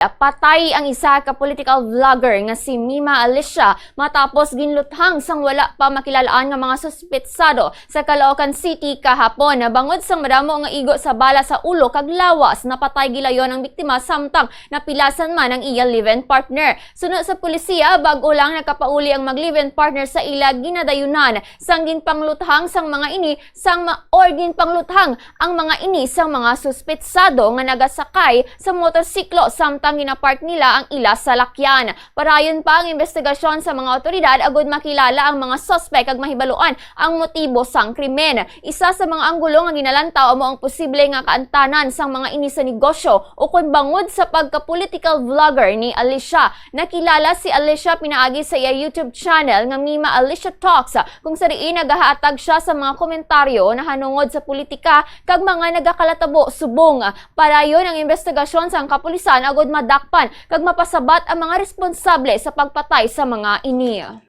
Patay ang isa ka political vlogger nga si Mima Alicia matapos ginluthang sang wala pa makilalaan nga mga suspetsado sa Caloocan City kahapon. Bangod sang madamo nga igo sa bala sa ulo kag lawas, napatay gilayon ang biktima samtang napilasan man ang iya live-in partner. Sunod sa pulisya, bag-o lang nakapauli ang mag-live-in partner sa ila ginadayunan sang ginpangluthang sang mga ini ginpangluthang ang mga ini sang mga suspetsado nga nagasakay sa motorsiklo samtang ginapark nila ang ila sa lakyan. Parayon pa ang investigasyon sa mga otoridad agud makilala ang mga suspect ag mahibaluan ang motibo sang krimen. Isa sa mga anggulo nga ginalantaw amo ang posible nga kaantanan sang mga ini sa negosyo o kun bangod sa pagka-political vlogger ni Alicia. Nakilala si Alicia pinaagi sa iya YouTube channel nga Mima Alicia Talks kung sa diin nagahatag siya sa mga komentaryo na hanungod sa politika kag mga nagakalatabo subong. Parayon ang investigasyon sang kapulisan agud madakpan kag mapasabat ang mga responsable sa pagpatay sa mga ini.